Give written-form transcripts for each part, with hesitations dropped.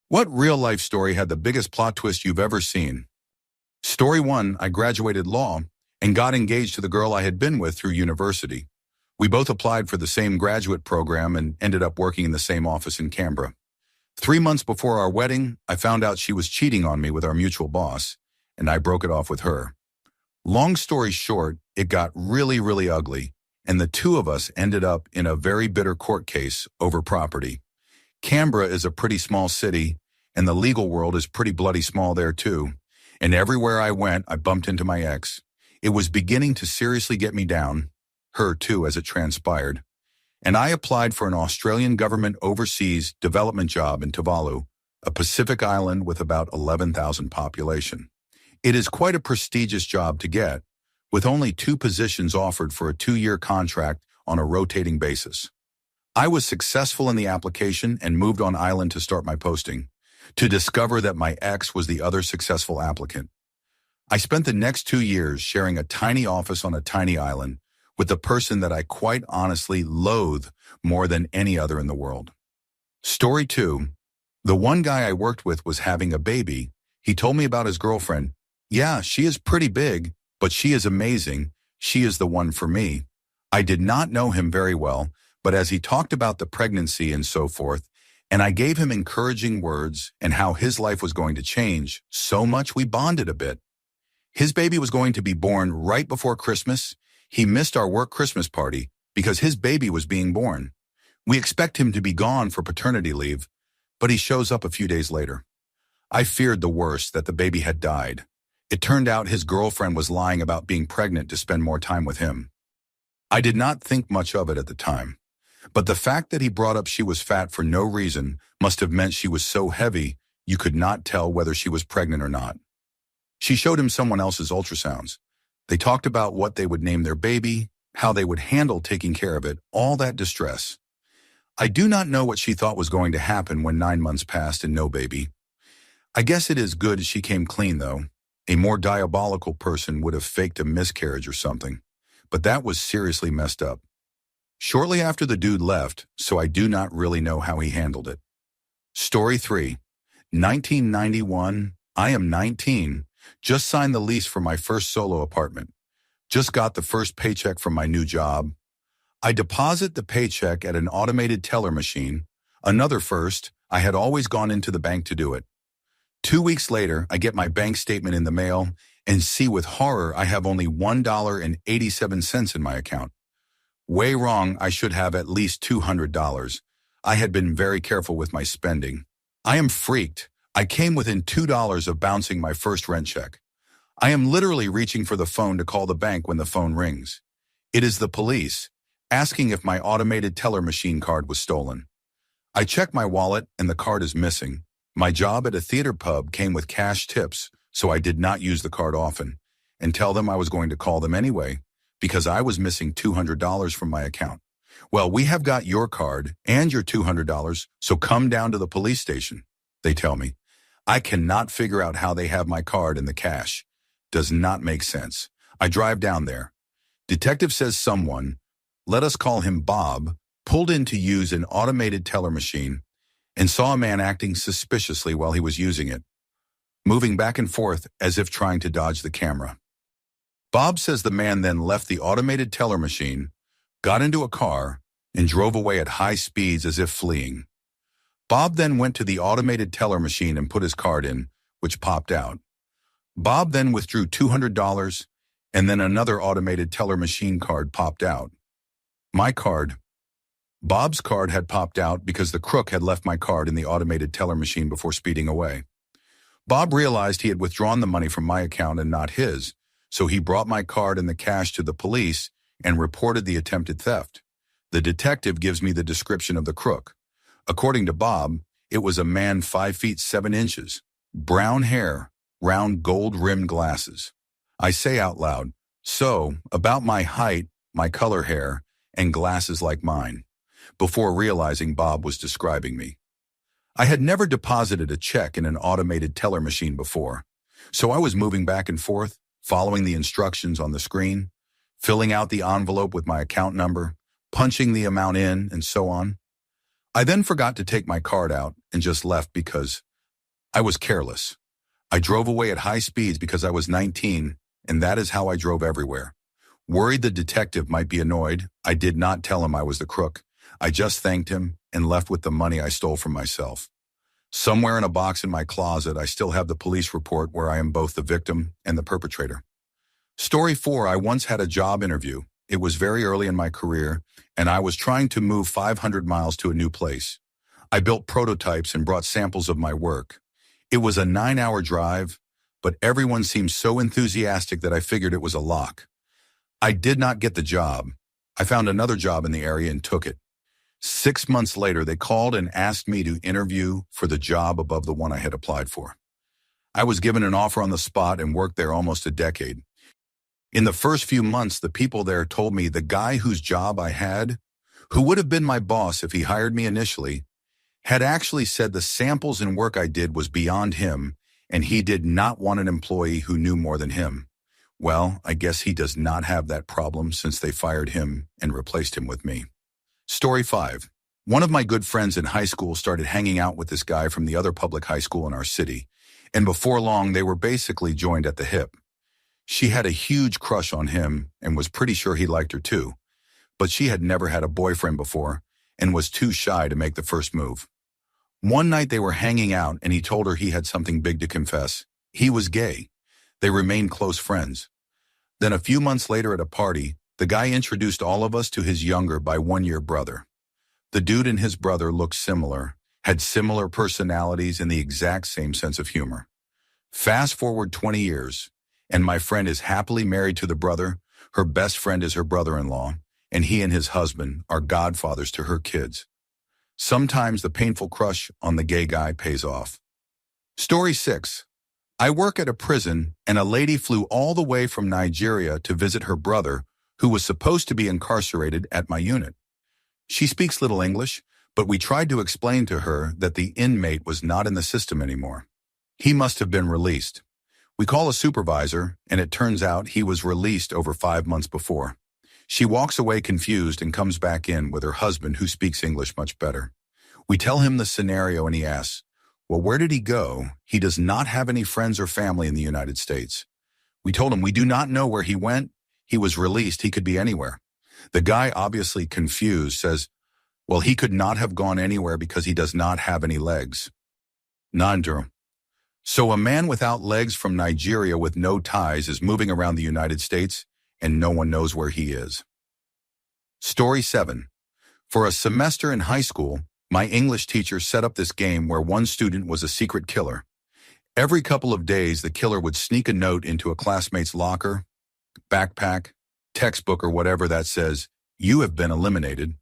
What real-life story had the biggest plot twist you've ever seen? Story 1, I graduated law and got engaged to the girl I had been with through university. We both applied for the same graduate program and ended up working in the same office in Canberra. 3 months before our wedding, I found out she was cheating on me with our mutual boss, and I broke it off with her. Long story short, it got really ugly, and the two of us ended up in a very bitter court case over property. Canberra is a pretty small city, and the legal world is pretty bloody small there too. And everywhere I went, I bumped into my ex. It was beginning to seriously get me down, her too as it transpired. And I applied for an Australian government overseas development job in Tuvalu, a Pacific island with about 11,000 population. It is quite a prestigious job to get, with only 2 positions offered for a 2-year contract on a rotating basis. I was successful in the application and moved on island to start my posting, to discover that my ex was the other successful applicant. I spent the next 2 years sharing a tiny office on a tiny island with the person that I quite honestly loathe more than any other in the world. Story 2. The one guy I worked with was having a baby. He told me about his girlfriend. Yeah, she is pretty big, but she is amazing. She is the one for me. I did not know him very well, but as he talked about the pregnancy and so forth, and I gave him encouraging words and how his life was going to change so much we bonded a bit. His baby was going to be born right before Christmas. He missed our work Christmas party because his baby was being born. We expect him to be gone for paternity leave, but he shows up a few days later. I feared the worst, that the baby had died. It turned out his girlfriend was lying about being pregnant to spend more time with him. I did not think much of it at the time, but the fact that he brought up she was fat for no reason must have meant she was so heavy you could not tell whether she was pregnant or not. She showed him someone else's ultrasounds. They talked about what they would name their baby, how they would handle taking care of it, all that distress. I do not know what she thought was going to happen when 9 months passed and no baby. I guess it is good she came clean though. A more diabolical person would have faked a miscarriage or something, but that was seriously messed up. Shortly after the dude left, so I do not really know how he handled it. Story 3. 1991, I am 19, just signed the lease for my first solo apartment. Just got the first paycheck from my new job. I deposit the paycheck at an automated teller machine. Another first, I had always gone into the bank to do it. 2 weeks later, I get my bank statement in the mail and see with horror I have only $1.87 in my account. Way wrong, I should have at least $200. I had been very careful with my spending. I am freaked. I came within $2 of bouncing my first rent check. I am literally reaching for the phone to call the bank when the phone rings. It is the police, asking if my automated teller machine card was stolen. I check my wallet and the card is missing. My job at a theater pub came with cash tips, so I did not use the card often, and tell them I was going to call them anyway, because I was missing $200 from my account. Well, we have got your card and your $200, so come down to the police station, they tell me. I cannot figure out how they have my card and the cash. Does not make sense. I drive down there. Detective says someone, let us call him Bob, pulled in to use an automated teller machine and saw a man acting suspiciously while he was using it, moving back and forth as if trying to dodge the camera. Bob says the man then left the automated teller machine, got into a car, and drove away at high speeds as if fleeing. Bob then went to the automated teller machine and put his card in, which popped out. Bob then withdrew $200, and then another automated teller machine card popped out. My card. Bob's card had popped out because the crook had left my card in the automated teller machine before speeding away. Bob realized he had withdrawn the money from my account and not his, so he brought my card and the cash to the police and reported the attempted theft. The detective gives me the description of the crook. According to Bob, it was a man 5 feet 7 inches, brown hair, round gold-rimmed glasses. I say out loud, so, about my height, my color hair, and glasses like mine, before realizing Bob was describing me. I had never deposited a check in an automated teller machine before, so I was moving back and forth, following the instructions on the screen, filling out the envelope with my account number, punching the amount in, and so on. I then forgot to take my card out and just left because I was careless. I drove away at high speeds because I was 19, and that is how I drove everywhere. Worried the detective might be annoyed, I did not tell him I was the crook. I just thanked him and left with the money I stole from myself. Somewhere in a box in my closet, I still have the police report where I am both the victim and the perpetrator. Story 4, I once had a job interview. It was very early in my career, and I was trying to move 500 miles to a new place. I built prototypes and brought samples of my work. It was a 9-hour drive, but everyone seemed so enthusiastic that I figured it was a lock. I did not get the job. I found another job in the area and took it. 6 months later, they called and asked me to interview for the job above the one I had applied for. I was given an offer on the spot and worked there almost a decade. In the first few months, the people there told me the guy whose job I had, who would have been my boss if he hired me initially, had actually said the samples and work I did was beyond him, and he did not want an employee who knew more than him. Well, I guess he does not have that problem since they fired him and replaced him with me. Story 5. One of my good friends in high school started hanging out with this guy from the other public high school in our city, and before long they were basically joined at the hip. She had a huge crush on him and was pretty sure he liked her too, but she had never had a boyfriend before and was too shy to make the first move. One night they were hanging out and he told her he had something big to confess. He was gay. They remained close friends. Then a few months later at a party, the guy introduced all of us to his younger by 1-year brother. The dude and his brother looked similar, had similar personalities and the exact same sense of humor. Fast forward 20 years, and my friend is happily married to the brother, her best friend is her brother-in-law, and he and his husband are godfathers to her kids. Sometimes the painful crush on the gay guy pays off. Story 6. I work at a prison, and a lady flew all the way from Nigeria to visit her brother, who was supposed to be incarcerated at my unit. She speaks little English, but we tried to explain to her that the inmate was not in the system anymore. He must have been released. We call a supervisor, and it turns out he was released over 5 months before. She walks away confused and comes back in with her husband, who speaks English much better. We tell him the scenario and he asks, well, where did he go? He does not have any friends or family in the United States. We told him we do not know where he went. He was released. He could be anywhere. The guy, obviously confused, says, well, he could not have gone anywhere because he does not have any legs. Nandro. So a man without legs from Nigeria with no ties is moving around the United States and no one knows where he is. Story 7. For a semester in high school, my English teacher set up this game where one student was a secret killer. Every couple of days, the killer would sneak a note into a classmate's locker, backpack, textbook, or whatever that says, you have been eliminated.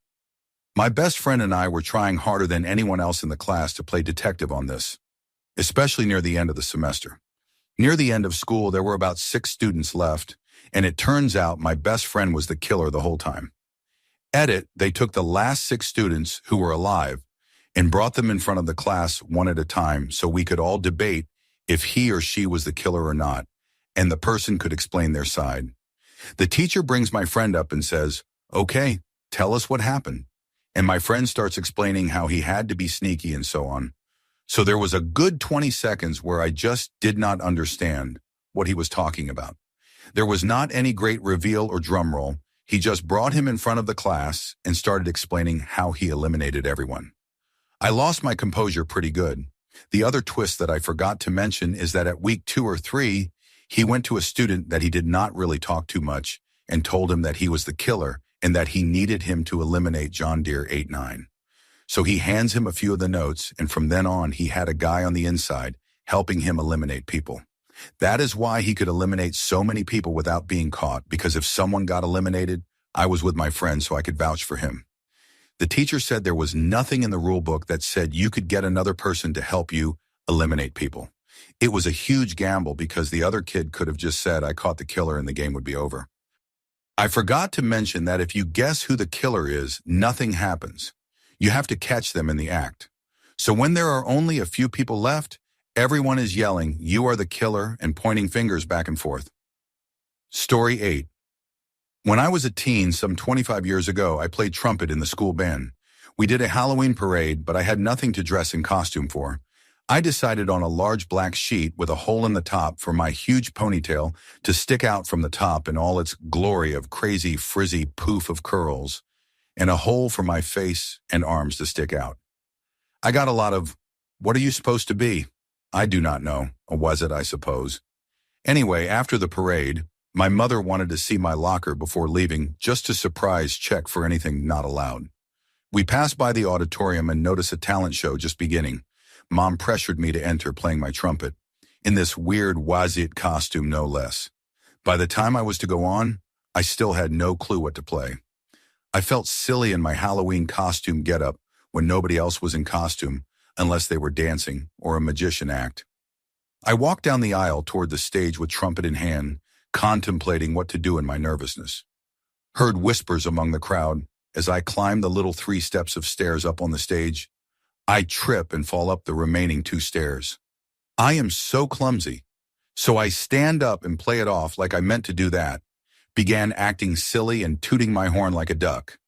My best friend and I were trying harder than anyone else in the class to play detective on this, especially near the end of the semester. Near the end of school, there were about 6 students left, and it turns out my best friend was the killer the whole time. They took the last 6 students who were alive and brought them in front of the class one at a time so we could all debate if he or she was the killer or not, and the person could explain their side. The teacher brings my friend up and says, okay, tell us what happened. And my friend starts explaining how he had to be sneaky and so on. So there was a good 20 seconds where I just did not understand what he was talking about. There was not any great reveal or drum roll. He just brought him in front of the class and started explaining how he eliminated everyone. I lost my composure pretty good. The other twist that I forgot to mention is that at week 2 or 3, he went to a student that he did not really talk to much and told him that he was the killer and that he needed him to eliminate John Deere 89. So he hands him a few of the notes, and from then on, he had a guy on the inside helping him eliminate people. That is why he could eliminate so many people without being caught, because if someone got eliminated, I was with my friend so I could vouch for him. The teacher said there was nothing in the rule book that said you could get another person to help you eliminate people. It was a huge gamble because the other kid could have just said, I caught the killer, and the game would be over. I forgot to mention that if you guess who the killer is, nothing happens. You have to catch them in the act. So when there are only a few people left, everyone is yelling, you are the killer, and pointing fingers back and forth. Story 8. When I was a teen, some 25 years ago, I played trumpet in the school band. We did a Halloween parade, but I had nothing to dress in costume for. I decided on a large black sheet with a hole in the top for my huge ponytail to stick out from the top in all its glory of crazy frizzy poof of curls, and a hole for my face and arms to stick out. I got a lot of, "What are you supposed to be?" "I do not know," was it, I suppose. Anyway, after the parade, my mother wanted to see my locker before leaving just to surprise check for anything not allowed. We passed by the auditorium and noticed a talent show just beginning. Mom pressured me to enter playing my trumpet, in this weird wazit costume no less. By the time I was to go on, I still had no clue what to play. I felt silly in my Halloween costume getup when nobody else was in costume, unless they were dancing or a magician act. I walked down the aisle toward the stage with trumpet in hand, contemplating what to do in my nervousness. Heard whispers among the crowd as I climbed the little 3 steps of stairs up on the stage. I trip and fall up the remaining 2 stairs. I am so clumsy, so I stand up and play it off like I meant to do that, began acting silly and tooting my horn like a duck.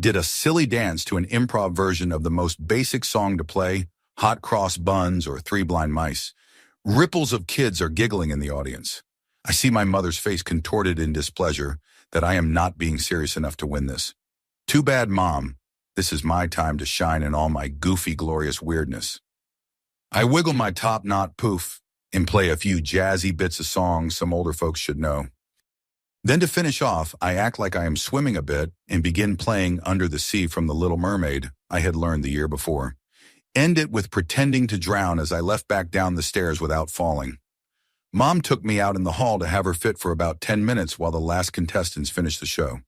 Did a silly dance to an improv version of the most basic song to play, Hot Cross Buns or Three Blind Mice. Ripples of kids are giggling in the audience. I see my mother's face contorted in displeasure that I am not being serious enough to win this. Too bad, Mom. This is my time to shine in all my goofy, glorious weirdness. I wiggle my top knot poof and play a few jazzy bits of songs some older folks should know. Then to finish off, I act like I am swimming a bit and begin playing Under the Sea from The Little Mermaid I had learned the year before. End it with pretending to drown as I left back down the stairs without falling. Mom took me out in the hall to have her fit for about 10 minutes while the last contestants finished the show.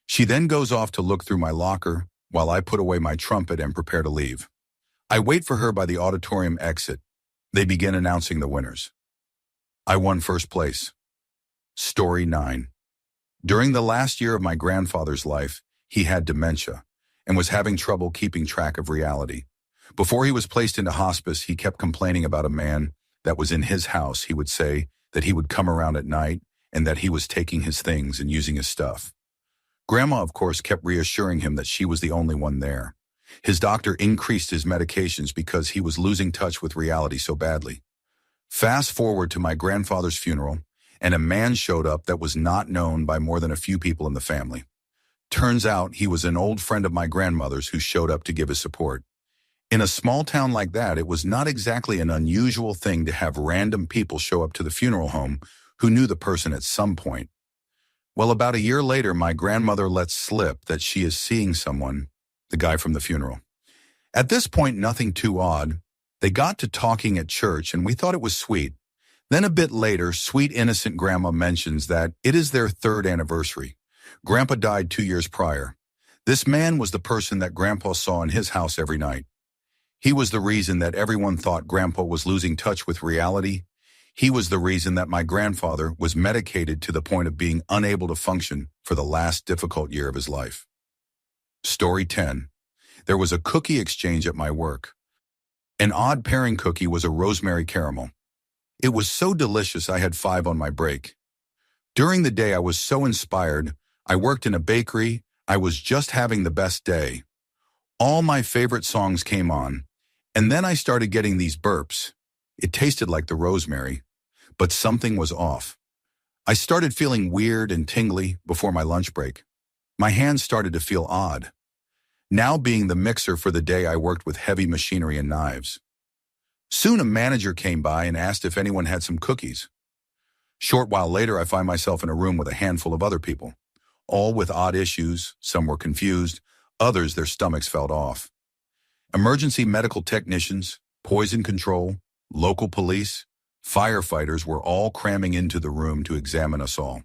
She then goes off to look through my locker while I put away my trumpet and prepare to leave. I wait for her by the auditorium exit. They begin announcing the winners. I won first place. Story 9. During the last year of my grandfather's life, he had dementia and was having trouble keeping track of reality. Before he was placed into hospice, he kept complaining about a man that was in his house. He would say that he would come around at night and that he was taking his things and using his stuff. Grandma, of course, kept reassuring him that she was the only one there. His doctor increased his medications because he was losing touch with reality so badly. Fast forward to my grandfather's funeral, and a man showed up that was not known by more than a few people in the family. Turns out he was an old friend of my grandmother's who showed up to give his support. In a small town like that, it was not exactly an unusual thing to have random people show up to the funeral home who knew the person at some point. Well, about a year later, my grandmother lets slip that she is seeing someone, the guy from the funeral. At this point, nothing too odd. They got to talking at church, and we thought it was sweet. Then a bit later, sweet innocent Grandma mentions that it is their 3rd anniversary. Grandpa died 2 years prior. This man was the person that Grandpa saw in his house every night. He was the reason that everyone thought Grandpa was losing touch with reality. He was the reason that my grandfather was medicated to the point of being unable to function for the last difficult year of his life. Story 10. There was a cookie exchange at my work. An odd pairing cookie was a rosemary caramel. It was so delicious I had 5 on my break. During the day I was so inspired. I worked in a bakery. I was just having the best day. All my favorite songs came on, and then I started getting these burps. It tasted like the rosemary, but something was off. I started feeling weird and tingly before my lunch break. My hands started to feel odd. Now being the mixer for the day, I worked with heavy machinery and knives. Soon a manager came by and asked if anyone had some cookies. Short while later, I find myself in a room with a handful of other people, all with odd issues. Some were confused, others their stomachs felt off. Emergency medical technicians, poison control, local police, firefighters were all cramming into the room to examine us all.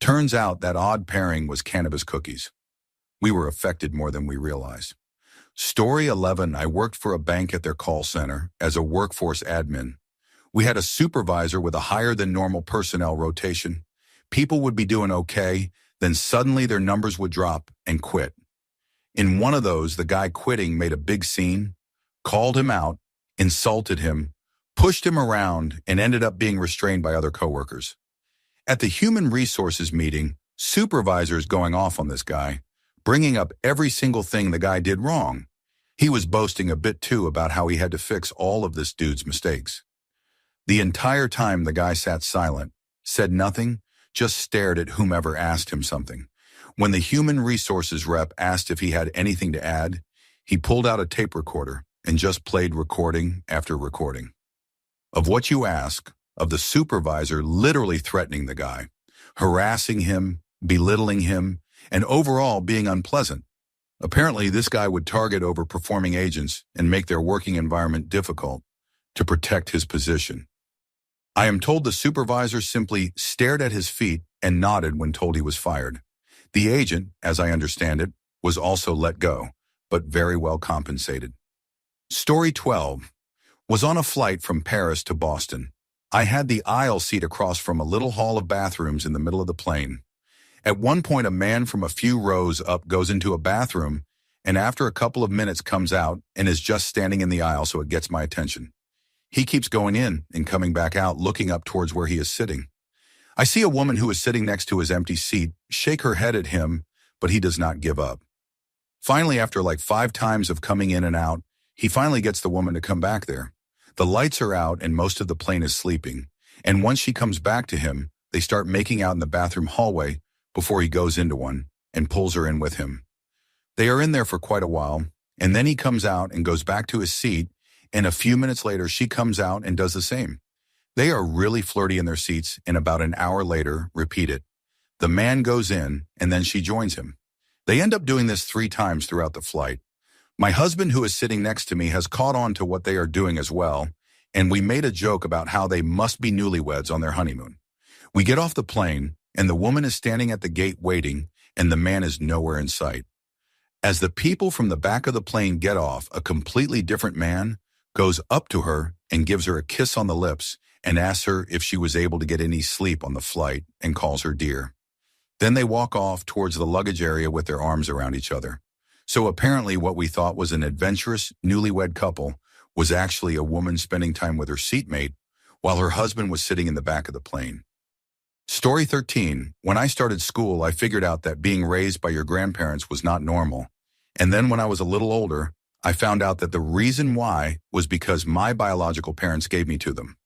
Turns out that odd pairing was cannabis cookies. We were affected more than we realized. Story 11, I worked for a bank at their call center as a workforce admin. We had a supervisor with a higher than normal personnel rotation. People would be doing okay, then suddenly their numbers would drop and quit. In one of those, the guy quitting made a big scene, called him out, insulted him, pushed him around, and ended up being restrained by other coworkers. At the human resources meeting, supervisors going off on this guy, bringing up every single thing the guy did wrong. He was boasting a bit too about how he had to fix all of this dude's mistakes. The entire time the guy sat silent, said nothing, just stared at whomever asked him something. When the human resources rep asked if he had anything to add, he pulled out a tape recorder and just played recording after recording. Of what you ask, of the supervisor literally threatening the guy, harassing him, belittling him, and overall being unpleasant. Apparently, this guy would target overperforming agents and make their working environment difficult to protect his position. I am told the supervisor simply stared at his feet and nodded when told he was fired. The agent, as I understand it, was also let go, but very well compensated. Story 12. Was on a flight from Paris to Boston. I had the aisle seat across from a little hall of bathrooms in the middle of the plane. At one point, a man from a few rows up goes into a bathroom and after a couple of minutes comes out and is just standing in the aisle, so it gets my attention. He keeps going in and coming back out, looking up towards where he is sitting. I see a woman who is sitting next to his empty seat shake her head at him, but he does not give up. Finally, after like 5 times of coming in and out, he finally gets the woman to come back there. The lights are out and most of the plane is sleeping, and once she comes back to him, they start making out in the bathroom hallway before he goes into one and pulls her in with him. They are in there for quite a while, and then he comes out and goes back to his seat, and a few minutes later she comes out and does the same. They are really flirty in their seats, and about an hour later, repeat it. The man goes in, and then she joins him. They end up doing this 3 times throughout the flight. My husband, who is sitting next to me, has caught on to what they are doing as well, and we made a joke about how they must be newlyweds on their honeymoon. We get off the plane, and the woman is standing at the gate waiting, and the man is nowhere in sight. As the people from the back of the plane get off, a completely different man goes up to her and gives her a kiss on the lips and asks her if she was able to get any sleep on the flight and calls her dear. Then they walk off towards the luggage area with their arms around each other. So apparently what we thought was an adventurous, newlywed couple was actually a woman spending time with her seatmate while her husband was sitting in the back of the plane. Story 13. When I started school, I figured out that being raised by your grandparents was not normal. And then when I was a little older, I found out that the reason why was because my biological parents gave me to them.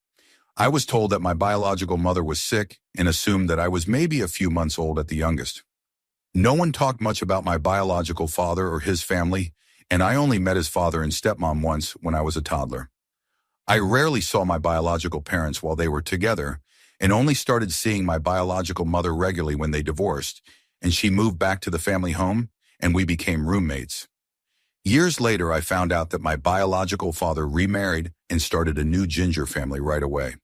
I was told that my biological mother was sick and assumed that I was maybe a few months old at the youngest. No one talked much about my biological father or his family, and I only met his father and stepmom once when I was a toddler. I rarely saw my biological parents while they were together, and only started seeing my biological mother regularly when they divorced, and she moved back to the family home, and we became roommates. Years later, I found out that my biological father remarried and started a new ginger family right away.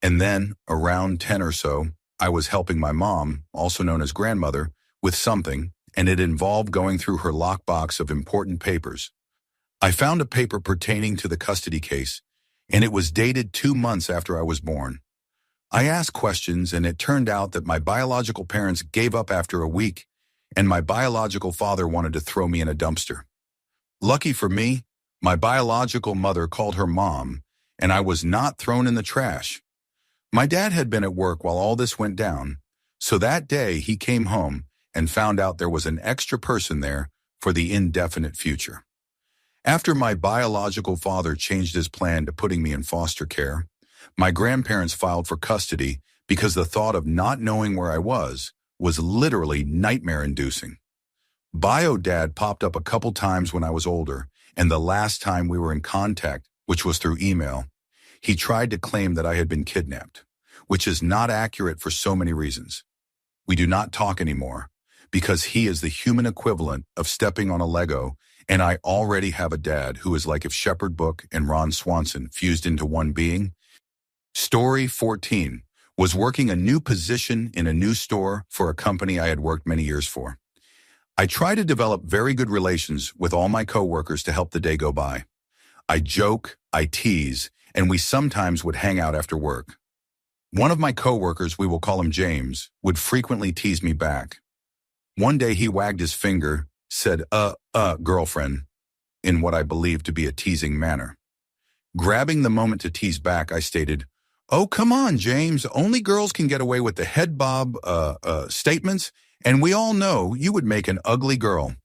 And then, around 10 or so, I was helping my mom, also known as grandmother, with something, and it involved going through her lockbox of important papers. I found a paper pertaining to the custody case, and it was dated 2 months after I was born. I asked questions, and it turned out that my biological parents gave up after a week, and my biological father wanted to throw me in a dumpster. Lucky for me, my biological mother called her mom, and I was not thrown in the trash. My dad had been at work while all this went down, so that day he came home and found out there was an extra person there for the indefinite future. After my biological father changed his plan to putting me in foster care, my grandparents filed for custody because the thought of not knowing where I was literally nightmare-inducing. Bio Dad popped up a couple times when I was older, and the last time we were in contact, which was through email, he tried to claim that I had been kidnapped, which is not accurate for so many reasons. We do not talk anymore, because he is the human equivalent of stepping on a Lego, and I already have a dad who is like if Shepherd Book and Ron Swanson fused into one being. Story 14. Was working a new position in a new store for a company I had worked many years for. I try to develop very good relations with all my coworkers to help the day go by. I joke, I tease, and we sometimes would hang out after work. One of my coworkers, we will call him James, would frequently tease me back. One day he wagged his finger, said, girlfriend, in what I believed to be a teasing manner. Grabbing the moment to tease back, I stated, "Oh, come on, James, only girls can get away with the head bob statements, and we all know you would make an ugly girl."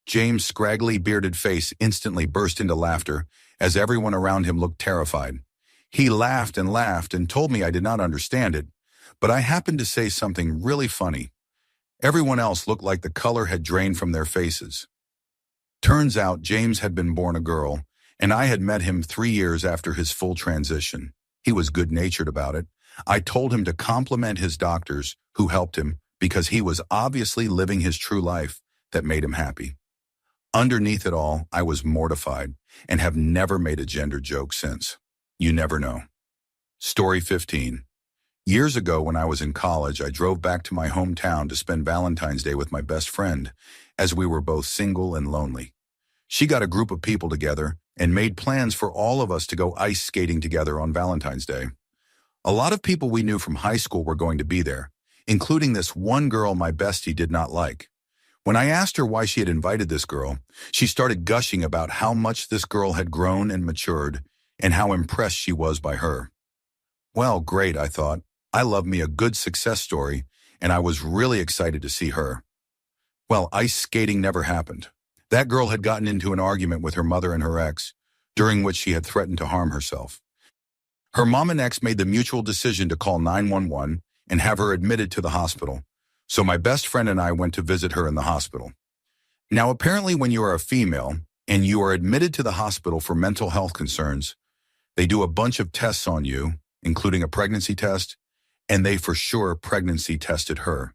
James' scraggly, bearded face instantly burst into laughter as everyone around him looked terrified. He laughed and told me I did not understand it, but I happened to say something really funny. Everyone else looked like the color had drained from their faces. Turns out James had been born a girl, and I had met him 3 years after his full transition. He was good-natured about it. I told him to compliment his doctors, who helped him, because he was obviously living his true life that made him happy. Underneath it all, I was mortified and have never made a gender joke since. You never know. Story 15. Years ago when I was in college, I drove back to my hometown to spend Valentine's Day with my best friend, as we were both single and lonely. She got a group of people together and made plans for all of us to go ice skating together on Valentine's Day. A lot of people we knew from high school were going to be there, including this one girl my bestie did not like. When I asked her why she had invited this girl, she started gushing about how much this girl had grown and matured and how impressed she was by her. Well, great, I thought. I love me a good success story, and I was really excited to see her. Well, ice skating never happened. That girl had gotten into an argument with her mother and her ex, during which she had threatened to harm herself. Her mom and ex made the mutual decision to call 911 and have her admitted to the hospital, so my best friend and I went to visit her in the hospital. Now, apparently when you are a female and you are admitted to the hospital for mental health concerns, they do a bunch of tests on you, including a pregnancy test, and they for sure pregnancy tested her.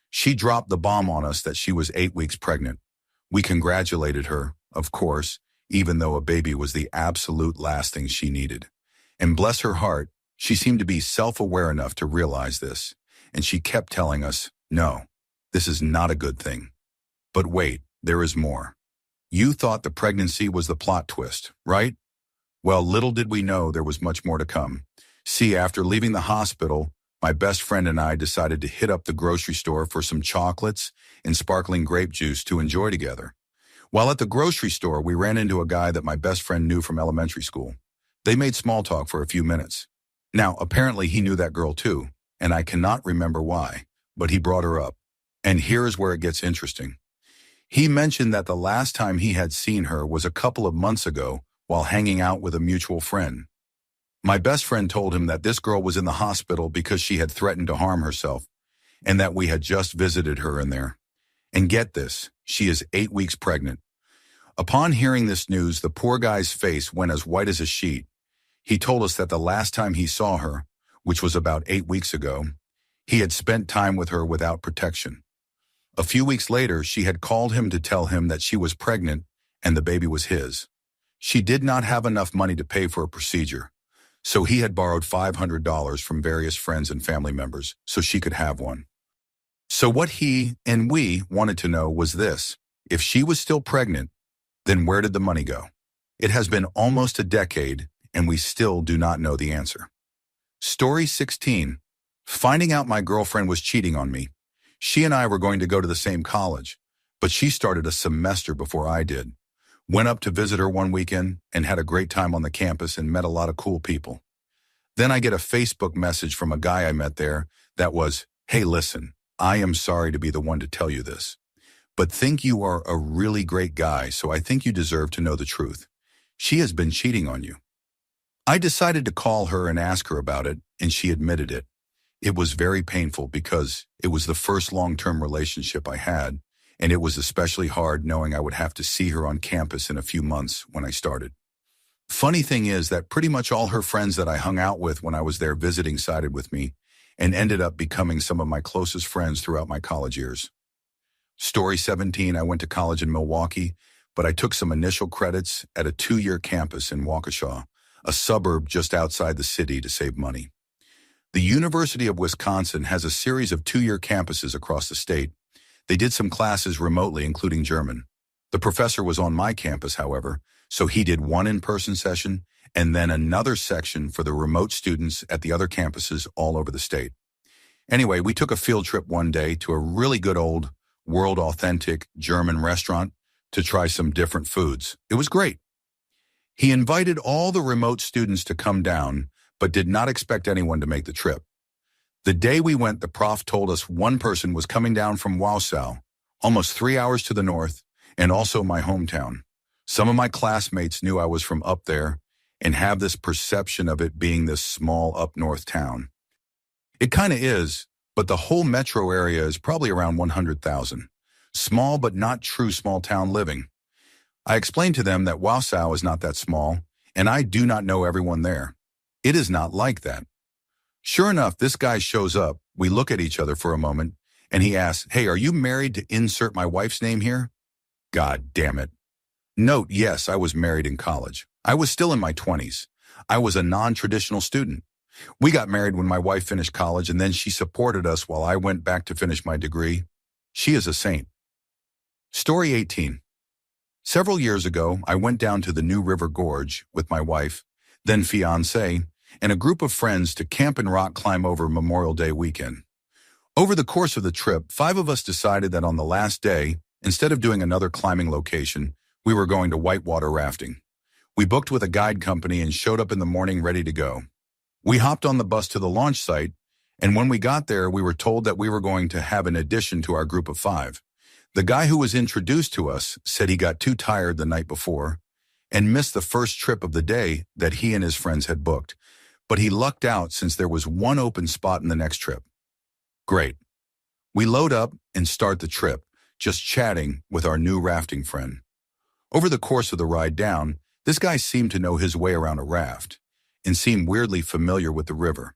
She dropped the bomb on us that she was 8 weeks pregnant. We congratulated her, of course, even though a baby was the absolute last thing she needed. And bless her heart, she seemed to be self-aware enough to realize this, and she kept telling us, no, this is not a good thing. But wait, there is more. You thought the pregnancy was the plot twist, right? Well, little did we know there was much more to come. See, after leaving the hospital, my best friend and I decided to hit up the grocery store for some chocolates and sparkling grape juice to enjoy together. While at the grocery store, we ran into a guy that my best friend knew from elementary school. They made small talk for a few minutes. Now, apparently he knew that girl too, and I cannot remember why, but he brought her up. And here is where it gets interesting. He mentioned that the last time he had seen her was a couple of months ago while hanging out with a mutual friend. My best friend told him that this girl was in the hospital because she had threatened to harm herself, and that we had just visited her in there. And get this, she is 8 weeks pregnant. Upon hearing this news, the poor guy's face went as white as a sheet. He told us that the last time he saw her, which was about 8 weeks ago, he had spent time with her without protection. A few weeks later, she had called him to tell him that she was pregnant and the baby was his. She did not have enough money to pay for a procedure, so he had borrowed $500 from various friends and family members so she could have one. So what he and we wanted to know was this: if she was still pregnant, then where did the money go? It has been almost a decade, and we still do not know the answer. Story 16. Finding out my girlfriend was cheating on me. She and I were going to go to the same college, but she started a semester before I did. Went up to visit her one weekend and had a great time on the campus and met a lot of cool people. Then I get a Facebook message from a guy I met there that was, "Hey, listen, I am sorry to be the one to tell you this, but think you are a really great guy, so I think you deserve to know the truth. She has been cheating on you." I decided to call her and ask her about it, and she admitted it. It was very painful because it was the first long-term relationship I had, and it was especially hard knowing I would have to see her on campus in a few months when I started. Funny thing is that pretty much all her friends that I hung out with when I was there visiting sided with me and ended up becoming some of my closest friends throughout my college years. Story 17, I went to college in Milwaukee, but I took some initial credits at a 2-year campus in Waukesha, a suburb just outside the city, to save money. The University of Wisconsin has a series of 2-year campuses across the state. They did some classes remotely, including German. The professor was on my campus, however, so he did one in-person session and then another section for the remote students at the other campuses all over the state. Anyway, we took a field trip one day to a really good old, world-authentic German restaurant to try some different foods. It was great. He invited all the remote students to come down, but did not expect anyone to make the trip. The day we went, the prof told us one person was coming down from Wausau, almost 3 hours to the north, and also my hometown. Some of my classmates knew I was from up there and have this perception of it being this small up north town. It kind of is, but the whole metro area is probably around 100,000. Small but not true small town living. I explained to them that Wausau is not that small, and I do not know everyone there. It is not like that. Sure enough, this guy shows up, we look at each other for a moment, and he asks, "Hey, are you married to insert my wife's name here?" God damn it. Note, yes, I was married in college. I was still in my 20s. I was a non-traditional student. We got married when my wife finished college, and then she supported us while I went back to finish my degree. She is a saint. Story 18. Several years ago, I went down to the New River Gorge with my wife, then fiancé, and a group of friends to camp and rock climb over Memorial Day weekend. Over the course of the trip, 5 of us decided that on the last day, instead of doing another climbing location, we were going to whitewater rafting. We booked with a guide company and showed up in the morning ready to go. We hopped on the bus to the launch site, and when we got there, we were told that we were going to have an addition to our group of 5. The guy who was introduced to us said he got too tired the night before and missed the first trip of the day that he and his friends had booked, but he lucked out since there was one open spot in the next trip. Great. We load up and start the trip, just chatting with our new rafting friend. Over the course of the ride down, this guy seemed to know his way around a raft and seemed weirdly familiar with the river.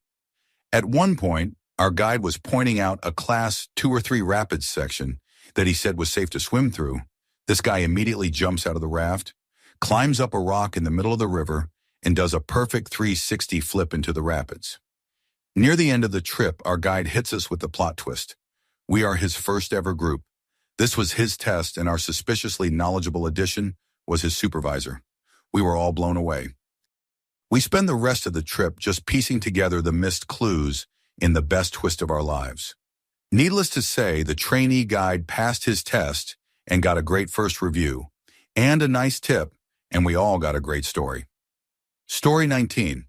At one point, our guide was pointing out a class 2 or 3 rapids section that he said was safe to swim through. This guy immediately jumps out of the raft, climbs up a rock in the middle of the river, and does a perfect 360 flip into the rapids. Near the end of the trip, our guide hits us with the plot twist. We are his first ever group. This was his test, and our suspiciously knowledgeable addition was his supervisor. We were all blown away. We spend the rest of the trip just piecing together the missed clues in the best twist of our lives. Needless to say, the trainee guide passed his test and got a great first review, and a nice tip, and we all got a great story. Story 19.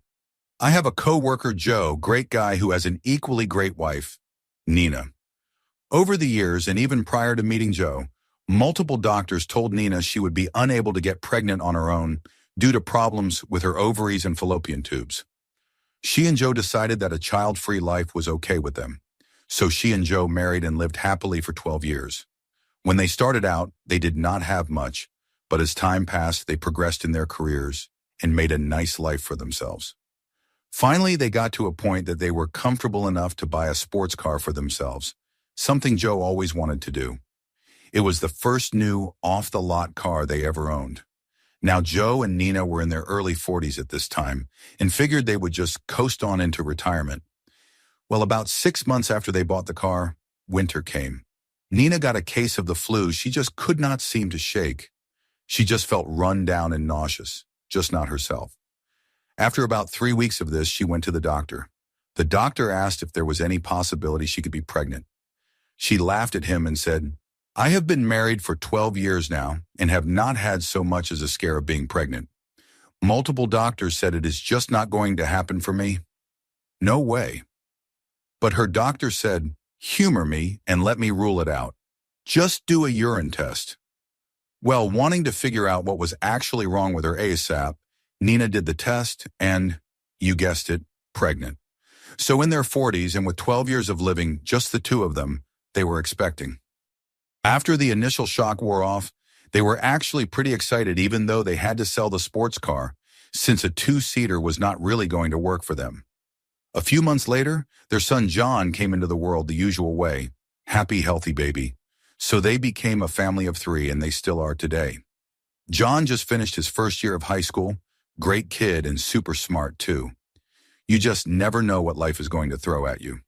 I have a co-worker, Joe, great guy who has an equally great wife, Nina. Over the years, and even prior to meeting Joe, multiple doctors told Nina she would be unable to get pregnant on her own due to problems with her ovaries and fallopian tubes. She and Joe decided that a child-free life was okay with them, so she and Joe married and lived happily for 12 years. When they started out, they did not have much, but as time passed, they progressed in their careers and made a nice life for themselves. Finally, they got to a point that they were comfortable enough to buy a sports car for themselves, something Joe always wanted to do. It was the first new, off-the-lot car they ever owned. Now, Joe and Nina were in their early 40s at this time and figured they would just coast on into retirement. Well, about 6 months after they bought the car, winter came. Nina got a case of the flu she just could not seem to shake. She just felt run down and nauseous, just not herself. After about 3 weeks of this, she went to the doctor. The doctor asked if there was any possibility she could be pregnant. She laughed at him and said, "I have been married for 12 years now and have not had so much as a scare of being pregnant. Multiple doctors said it is just not going to happen for me. No way." But her doctor said, "Humor me and let me rule it out. Just do a urine test." Well, wanting to figure out what was actually wrong with her ASAP, Nina did the test and, you guessed it, pregnant. So in their 40s and with 12 years of living, just the two of them, they were expecting. After the initial shock wore off, they were actually pretty excited even though they had to sell the sports car, since a 2-seater was not really going to work for them. A few months later, their son John came into the world the usual way, happy, healthy baby. So they became a family of 3 and they still are today. John just finished his first year of high school, great kid and super smart too. You just never know what life is going to throw at you.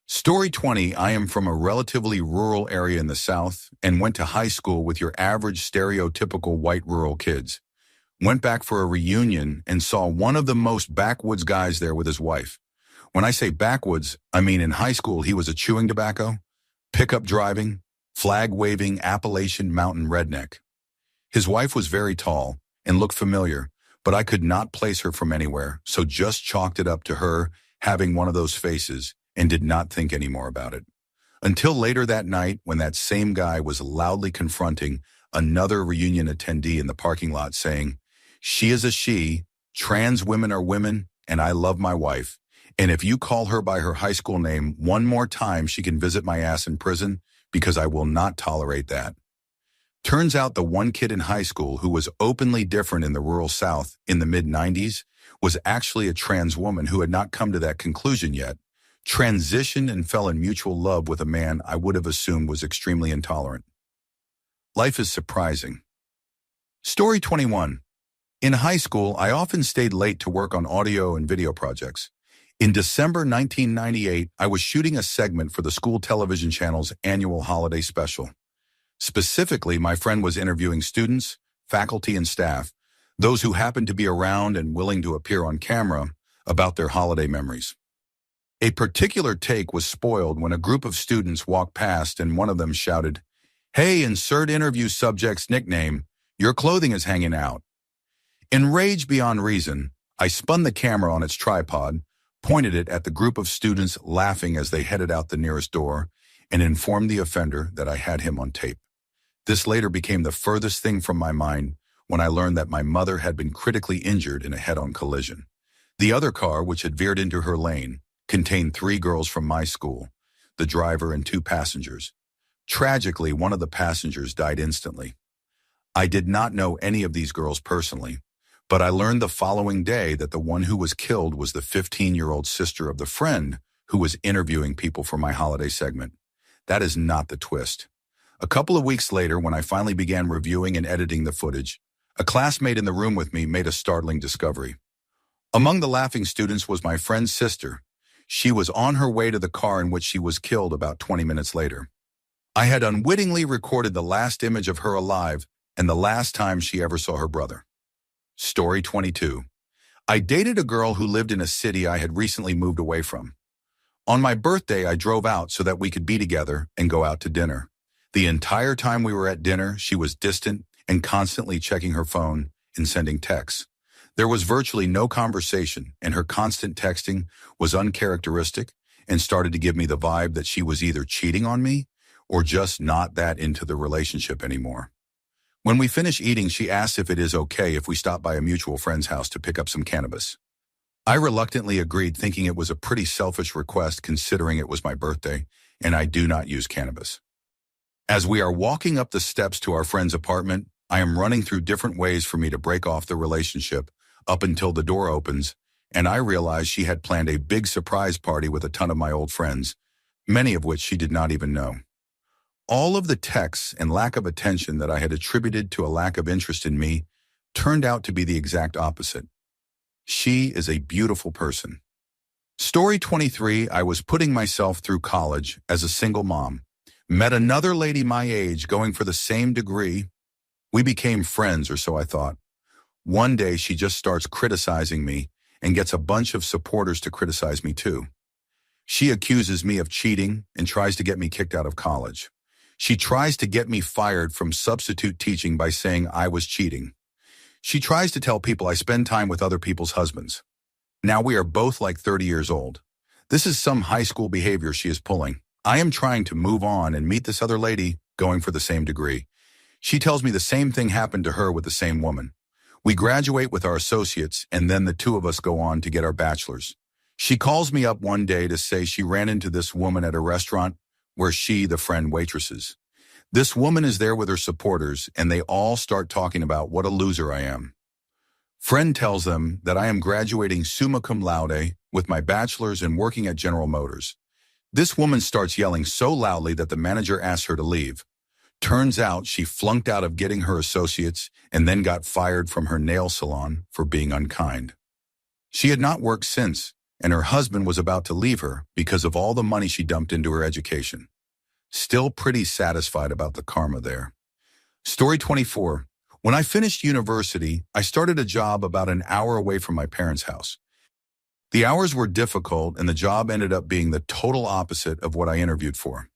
Story 20, I am from a relatively rural area in the South and went to high school with your average stereotypical white rural kids. Went back for a reunion and saw one of the most backwoods guys there with his wife. When I say backwoods, I mean in high school he was a chewing tobacco, pickup driving, flag-waving Appalachian mountain redneck. His wife was very tall and looked familiar, but I could not place her from anywhere, so just chalked it up to her having one of those faces and did not think any more about it. Until later that night when that same guy was loudly confronting another reunion attendee in the parking lot saying, "She is a she, trans women are women, and I love my wife. And if you call her by her high school name one more time, she can visit my ass in prison because I will not tolerate that." Turns out the one kid in high school who was openly different in the rural South in the mid-90s was actually a trans woman who had not come to that conclusion yet, transitioned and fell in mutual love with a man I would have assumed was extremely intolerant. Life is surprising. Story 21. In high school, I often stayed late to work on audio and video projects. In December 1998, I was shooting a segment for the school television channel's annual holiday special. Specifically, my friend was interviewing students, faculty, and staff, those who happened to be around and willing to appear on camera, about their holiday memories. A particular take was spoiled when a group of students walked past and one of them shouted, "Hey, insert interview subject's nickname. Your clothing is hanging out." Enraged beyond reason, I spun the camera on its tripod, pointed it at the group of students laughing as they headed out the nearest door, and informed the offender that I had him on tape. This later became the furthest thing from my mind when I learned that my mother had been critically injured in a head-on collision. The other car, which had veered into her lane, contained 3 girls from my school, the driver and 2 passengers. Tragically, one of the passengers died instantly. I did not know any of these girls personally, but I learned the following day that the one who was killed was the 15-year-old sister of the friend who was interviewing people for my holiday segment. That is not the twist. A couple of weeks later, when I finally began reviewing and editing the footage, a classmate in the room with me made a startling discovery. Among the laughing students was my friend's sister. She was on her way to the car in which she was killed about 20 minutes later. I had unwittingly recorded the last image of her alive and the last time she ever saw her brother. Story 22. I dated a girl who lived in a city I had recently moved away from. On my birthday, I drove out so that we could be together and go out to dinner. The entire time we were at dinner, she was distant and constantly checking her phone and sending texts. There was virtually no conversation, and her constant texting was uncharacteristic and started to give me the vibe that she was either cheating on me or just not that into the relationship anymore. When we finish eating, she asked if it is okay if we stop by a mutual friend's house to pick up some cannabis. I reluctantly agreed, thinking it was a pretty selfish request considering it was my birthday and I do not use cannabis. As we are walking up the steps to our friend's apartment, I am running through different ways for me to break off the relationship up until the door opens, and I realize she had planned a big surprise party with a ton of my old friends, many of which she did not even know. All of the texts and lack of attention that I had attributed to a lack of interest in me turned out to be the exact opposite. She is a beautiful person. Story 23. I was putting myself through college as a single mom. Met another lady my age going for the same degree. We became friends, or so I thought. One day she just starts criticizing me and gets a bunch of supporters to criticize me too. She accuses me of cheating and tries to get me kicked out of college. She tries to get me fired from substitute teaching by saying I was cheating. She tries to tell people I spend time with other people's husbands. Now we are both like 30 years old. This is some high school behavior she is pulling. I am trying to move on and meet this other lady going for the same degree. She tells me the same thing happened to her with the same woman. We graduate with our associates, and then the 2 of us go on to get our bachelors. She calls me up one day to say she ran into this woman at a restaurant where she, the friend, waitresses. This woman is there with her supporters, and they all start talking about what a loser I am. Friend tells them that I am graduating summa cum laude with my bachelor's and working at General Motors. This woman starts yelling so loudly that the manager asks her to leave. Turns out she flunked out of getting her associates and then got fired from her nail salon for being unkind. She had not worked since, and her husband was about to leave her because of all the money she dumped into her education. Still pretty satisfied about the karma there. Story 24. When I finished university, I started a job about an hour away from my parents' house. The hours were difficult, and the job ended up being the total opposite of what I interviewed for.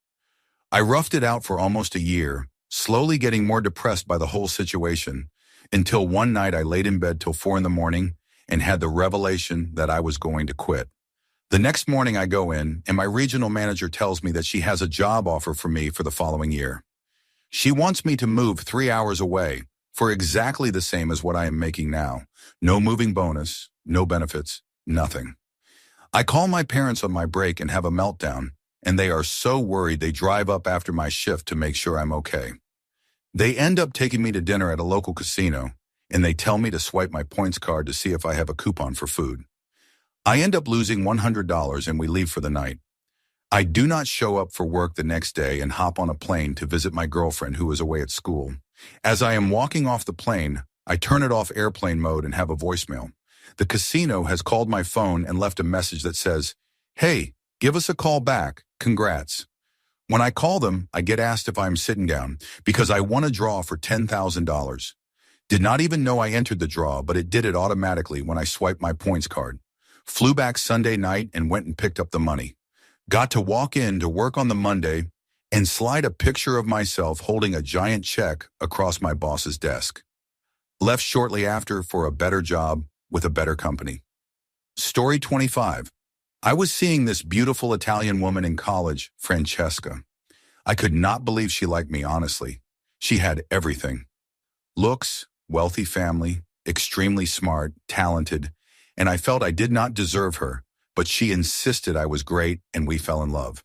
I roughed it out for almost a year, slowly getting more depressed by the whole situation, until one night I laid in bed till 4 a.m. and had the revelation that I was going to quit. The next morning I go in, and my regional manager tells me that she has a job offer for me for the following year. She wants me to move 3 hours away for exactly the same as what I am making now. No moving bonus, no benefits, nothing. I call my parents on my break and have a meltdown, and they are so worried they drive up after my shift to make sure I'm okay. They end up taking me to dinner at a local casino, and they tell me to swipe my points card to see if I have a coupon for food. I end up losing $100 and we leave for the night. I do not show up for work the next day and hop on a plane to visit my girlfriend who is away at school. As I am walking off the plane, I turn it off airplane mode and have a voicemail. The casino has called my phone and left a message that says, "Hey, give us a call back. Congrats." When I call them, I get asked if I'm sitting down because I won a draw for $10,000. Did not even know I entered the draw, but it did it automatically when I swiped my points card. Flew back Sunday night and went and picked up the money. Got to walk in to work on the Monday and slide a picture of myself holding a giant check across my boss's desk. Left shortly after for a better job with a better company. Story 25. I was seeing this beautiful Italian woman in college, Francesca. I could not believe she liked me, honestly. She had everything. Looks, wealthy family, extremely smart, talented, and I felt I did not deserve her, but she insisted I was great and we fell in love.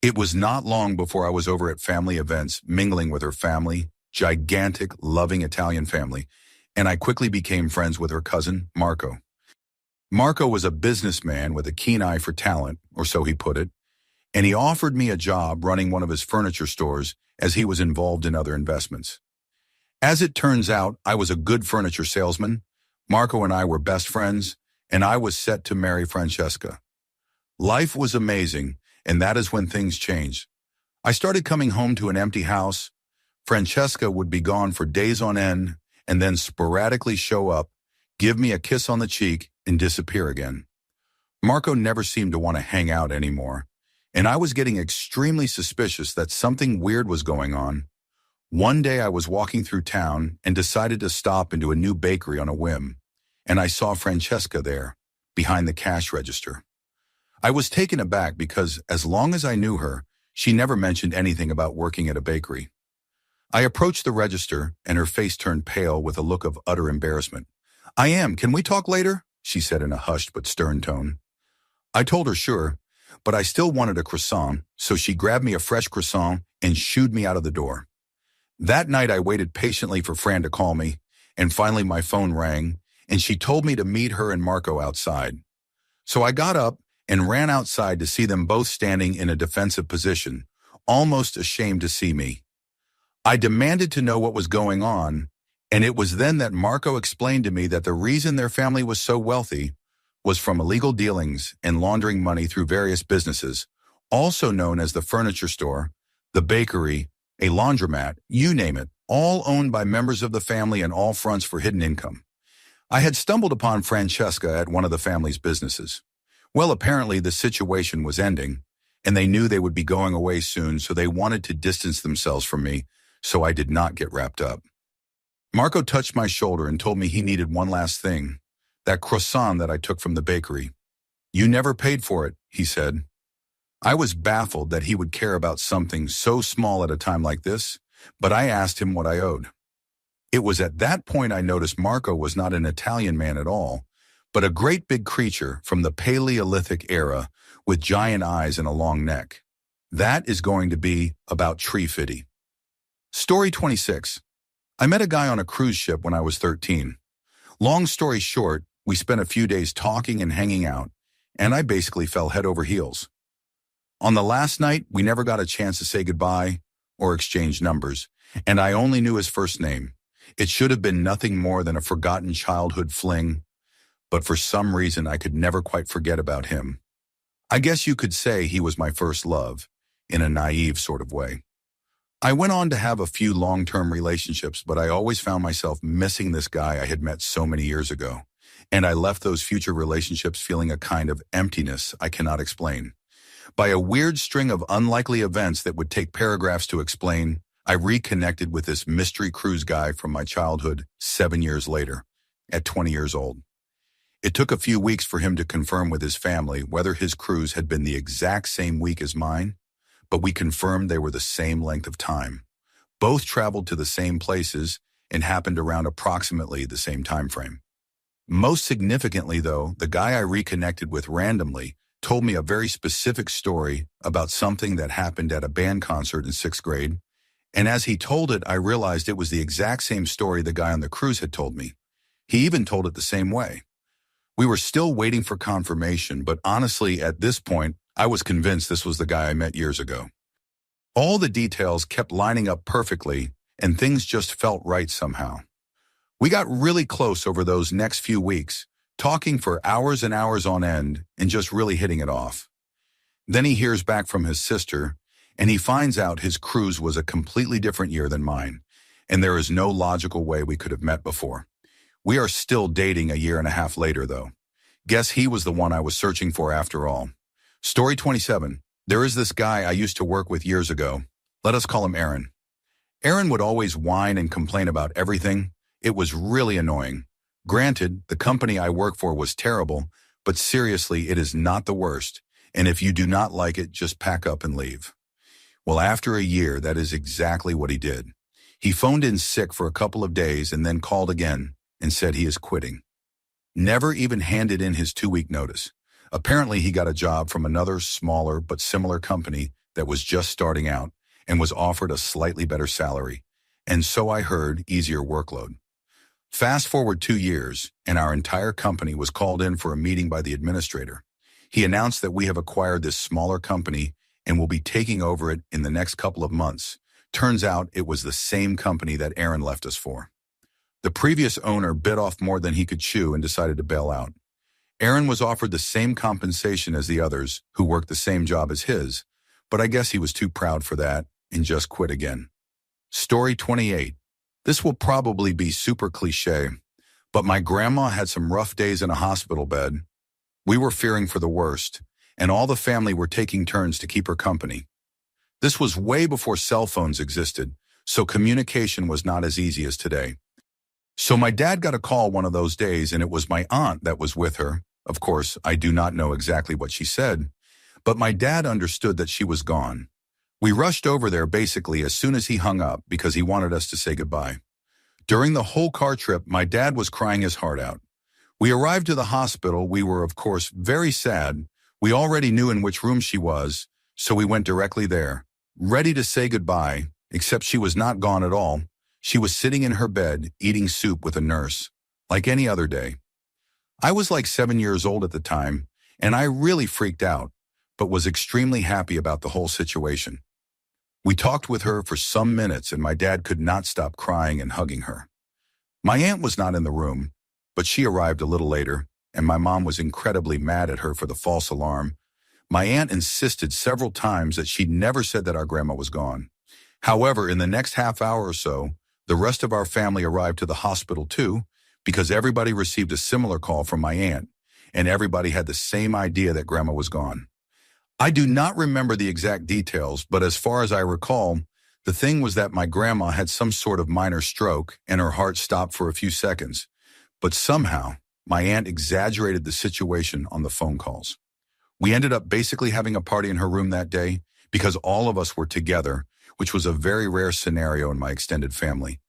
It was not long before I was over at family events, mingling with her family, gigantic, loving Italian family, and I quickly became friends with her cousin, Marco. Marco was a businessman with a keen eye for talent, or so he put it, and he offered me a job running one of his furniture stores as he was involved in other investments. As it turns out, I was a good furniture salesman. Marco and I were best friends, and I was set to marry Francesca. Life was amazing, and that is when things changed. I started coming home to an empty house. Francesca would be gone for days on end, and then sporadically show up, give me a kiss on the cheek, and disappear again. Marco never seemed to want to hang out anymore, and I was getting extremely suspicious that something weird was going on. One day I was walking through town and decided to stop into a new bakery on a whim, and I saw Francesca there, behind the cash register. I was taken aback because, as long as I knew her, she never mentioned anything about working at a bakery. I approached the register, and her face turned pale with a look of utter embarrassment. Can we talk later?" she said in a hushed but stern tone. I told her sure, but I still wanted a croissant, so she grabbed me a fresh croissant and shooed me out of the door. That night I waited patiently for Fran to call me, and finally my phone rang, and she told me to meet her and Marco outside. So I got up and ran outside to see them both standing in a defensive position, almost ashamed to see me. I demanded to know what was going on, and it was then that Marco explained to me that the reason their family was so wealthy was from illegal dealings and laundering money through various businesses, also known as the furniture store, the bakery, a laundromat, you name it, all owned by members of the family and all fronts for hidden income. I had stumbled upon Francesca at one of the family's businesses. Well, apparently the situation was ending, and they knew they would be going away soon, so they wanted to distance themselves from me, so I did not get wrapped up. Marco touched my shoulder and told me he needed one last thing, that croissant that I took from the bakery. "You never paid for it," he said. I was baffled that he would care about something so small at a time like this, but I asked him what I owed. It was at that point I noticed Marco was not an Italian man at all, but a great big creature from the Paleolithic era with giant eyes and a long neck. That is going to be about tree fitty. Story 26. I met a guy on a cruise ship when I was 13. Long story short, we spent a few days talking and hanging out, and I basically fell head over heels. On the last night, we never got a chance to say goodbye or exchange numbers, and I only knew his first name. It should have been nothing more than a forgotten childhood fling, but for some reason I could never quite forget about him. I guess you could say he was my first love, in a naive sort of way. I went on to have a few long-term relationships, but I always found myself missing this guy I had met so many years ago, and I left those future relationships feeling a kind of emptiness I cannot explain. By a weird string of unlikely events that would take paragraphs to explain, I reconnected with this mystery cruise guy from my childhood 7 years later, at 20 years old. It took a few weeks for him to confirm with his family whether his cruise had been the exact same week as mine, but we confirmed they were the same length of time. Both traveled to the same places and happened around approximately the same time frame. Most significantly, though, the guy I reconnected with randomly told me a very specific story about something that happened at a band concert in 6th grade, and as he told it, I realized it was the exact same story the guy on the cruise had told me. He even told it the same way. We were still waiting for confirmation, but honestly, at this point, I was convinced this was the guy I met years ago. All the details kept lining up perfectly, and things just felt right somehow. We got really close over those next few weeks, talking for hours and hours on end and just really hitting it off. Then he hears back from his sister, and he finds out his cruise was a completely different year than mine, and there is no logical way we could have met before. We are still dating a year and a half later, though. Guess he was the one I was searching for after all. Story 27. There is this guy I used to work with years ago. Let us call him Aaron. Aaron would always whine and complain about everything. It was really annoying. Granted, the company I work for was terrible, but seriously, it is not the worst. And if you do not like it, just pack up and leave. Well, after a year, that is exactly what he did. He phoned in sick for a couple of days and then called again and said he is quitting. Never even handed in his 2-week notice. Apparently, he got a job from another smaller but similar company that was just starting out and was offered a slightly better salary. And so I heard, easier workload. Fast forward 2 years, and our entire company was called in for a meeting by the administrator. He announced that we have acquired this smaller company and will be taking over it in the next couple of months. Turns out it was the same company that Aaron left us for. The previous owner bit off more than he could chew and decided to bail out. Aaron was offered the same compensation as the others who worked the same job as his, but I guess he was too proud for that and just quit again. Story 28. This will probably be super cliche, but my grandma had some rough days in a hospital bed. We were fearing for the worst, and all the family were taking turns to keep her company. This was way before cell phones existed, so communication was not as easy as today. So my dad got a call one of those days, and it was my aunt that was with her. Of course, I do not know exactly what she said, but my dad understood that she was gone. We rushed over there basically as soon as he hung up because he wanted us to say goodbye. During the whole car trip, my dad was crying his heart out. We arrived to the hospital. We were, of course, very sad. We already knew in which room she was, so we went directly there, ready to say goodbye, except she was not gone at all. She was sitting in her bed, eating soup with a nurse, like any other day. I was like 7 years old at the time, and I really freaked out, but was extremely happy about the whole situation. We talked with her for some minutes, and my dad could not stop crying and hugging her. My aunt was not in the room, but she arrived a little later, and my mom was incredibly mad at her for the false alarm. My aunt insisted several times that she'd never said that our grandma was gone. However, in the next half hour or so, the rest of our family arrived to the hospital too, because everybody received a similar call from my aunt, and everybody had the same idea that grandma was gone. I do not remember the exact details, but as far as I recall, the thing was that my grandma had some sort of minor stroke and her heart stopped for a few seconds. But somehow, my aunt exaggerated the situation on the phone calls. We ended up basically having a party in her room that day because all of us were together, which was a very rare scenario in my extended family.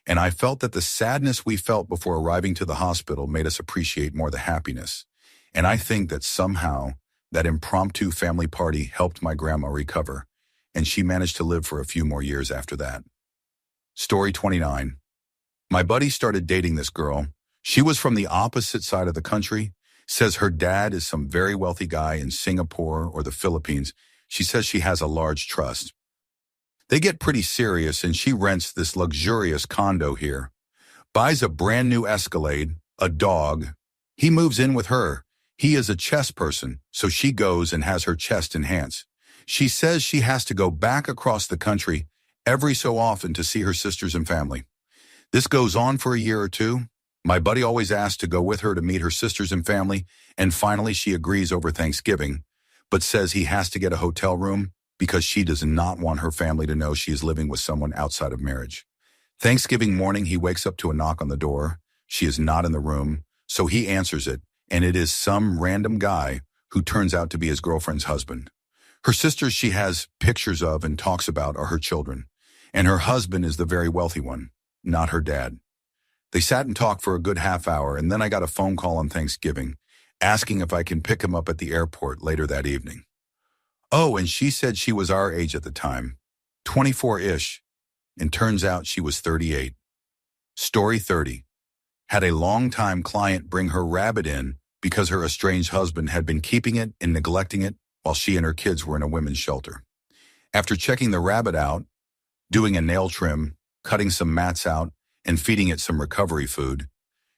And I felt that the sadness we felt before arriving to the hospital made us appreciate more the happiness. And I think that somehow that impromptu family party helped my grandma recover, and she managed to live for a few more years after that. Story 29. My buddy started dating this girl. She was from the opposite side of the country, says her dad is some very wealthy guy in Singapore or the Philippines. She says she has a large trust. They get pretty serious, and she rents this luxurious condo here, buys a brand new Escalade, a dog. He moves in with her. He is a chess person, so she goes and has her chest enhanced. She says she has to go back across the country every so often to see her sisters and family. This goes on for a year or two. My buddy always asks to go with her to meet her sisters and family, and finally she agrees over Thanksgiving, but says he has to get a hotel room because she does not want her family to know she is living with someone outside of marriage. Thanksgiving morning, he wakes up to a knock on the door. She is not in the room, so he answers it, and it is some random guy who turns out to be his girlfriend's husband. Her sisters she has pictures of and talks about are her children, and her husband is the very wealthy one, not her dad. They sat and talked for a good half hour, and then I got a phone call on Thanksgiving, asking if I can pick him up at the airport later that evening. Oh, and she said she was our age at the time, 24-ish, and turns out she was 38. Story 30. Had a long-time client bring her rabbit in because her estranged husband had been keeping it and neglecting it while she and her kids were in a women's shelter. After checking the rabbit out, doing a nail trim, cutting some mats out, and feeding it some recovery food,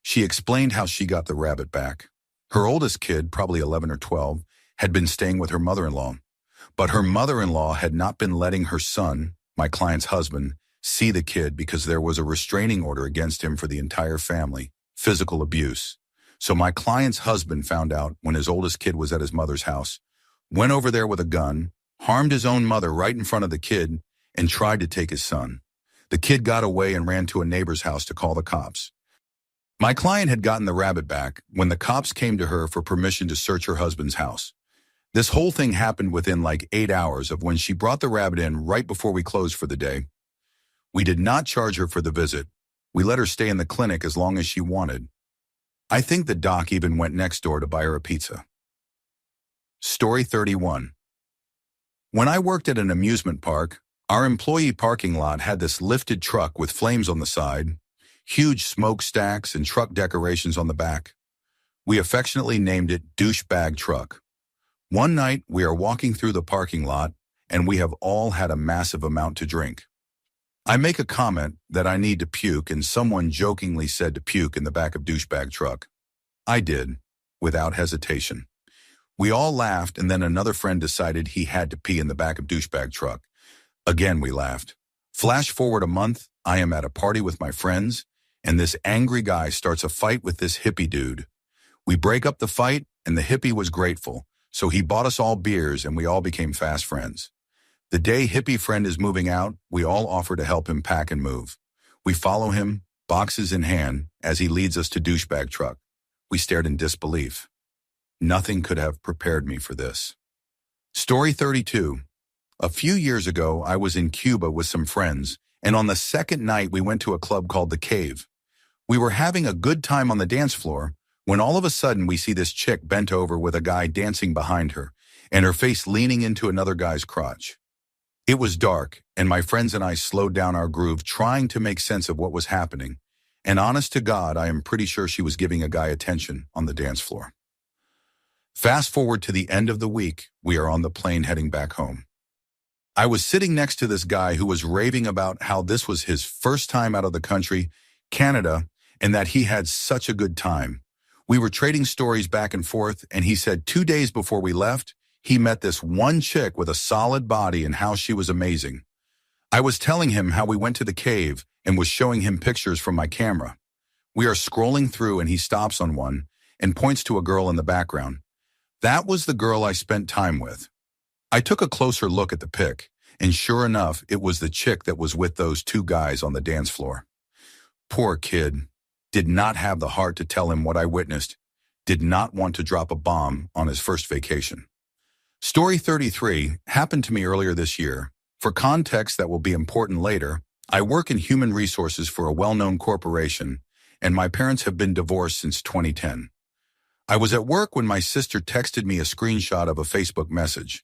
she explained how she got the rabbit back. Her oldest kid, probably 11 or 12, had been staying with her mother-in-law, but her mother-in-law had not been letting her son, my client's husband, see the kid because there was a restraining order against him for the entire family, physical abuse. So my client's husband found out when his oldest kid was at his mother's house, went over there with a gun, harmed his own mother right in front of the kid, and tried to take his son. The kid got away and ran to a neighbor's house to call the cops. My client had gotten the rabbit back when the cops came to her for permission to search her husband's house. This whole thing happened within like 8 hours of when she brought the rabbit in right before we closed for the day. We did not charge her for the visit. We let her stay in the clinic as long as she wanted. I think the doc even went next door to buy her a pizza. Story 31. When I worked at an amusement park, our employee parking lot had this lifted truck with flames on the side, huge smokestacks and truck decorations on the back. We affectionately named it Douchebag Truck. One night, we are walking through the parking lot, and we have all had a massive amount to drink. I make a comment that I need to puke, and someone jokingly said to puke in the back of Douchebag Truck. I did, without hesitation. We all laughed, and then another friend decided he had to pee in the back of Douchebag Truck. Again, we laughed. Flash forward a month, I am at a party with my friends, and this angry guy starts a fight with this hippie dude. We break up the fight, and the hippie was grateful, so he bought us all beers, and we all became fast friends. The day hippie friend is moving out, we all offer to help him pack and move. We follow him, boxes in hand, as he leads us to Douchebag Truck. We stared in disbelief. Nothing could have prepared me for this. Story 32. A few years ago, I was in Cuba with some friends, and on the second night we went to a club called The Cave. We were having a good time on the dance floor when all of a sudden we see this chick bent over with a guy dancing behind her, and her face leaning into another guy's crotch. It was dark, and my friends and I slowed down our groove trying to make sense of what was happening, and honest to God, I am pretty sure she was giving a guy attention on the dance floor. Fast forward to the end of the week, we are on the plane heading back home. I was sitting next to this guy who was raving about how this was his first time out of the country, Canada, and that he had such a good time. We were trading stories back and forth, and he said 2 days before we left, he met this one chick with a solid body and how she was amazing. I was telling him how we went to the cave and was showing him pictures from my camera. We are scrolling through and he stops on one and points to a girl in the background. That was the girl I spent time with. I took a closer look at the pic, and sure enough, it was the chick that was with those two guys on the dance floor. Poor kid. Did not have the heart to tell him what I witnessed. Did not want to drop a bomb on his first vacation. Story 33 happened to me earlier this year. For context that will be important later, I work in human resources for a well-known corporation, and my parents have been divorced since 2010. I was at work when my sister texted me a screenshot of a Facebook message.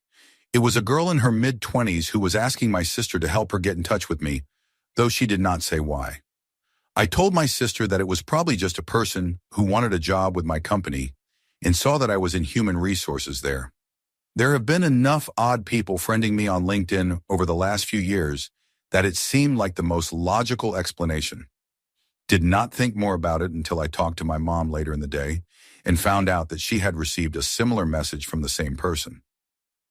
It was a girl in her mid-20s who was asking my sister to help her get in touch with me, though she did not say why. I told my sister that it was probably just a person who wanted a job with my company and saw that I was in human resources there. There have been enough odd people friending me on LinkedIn over the last few years that it seemed like the most logical explanation. Did not think more about it until I talked to my mom later in the day and found out that she had received a similar message from the same person.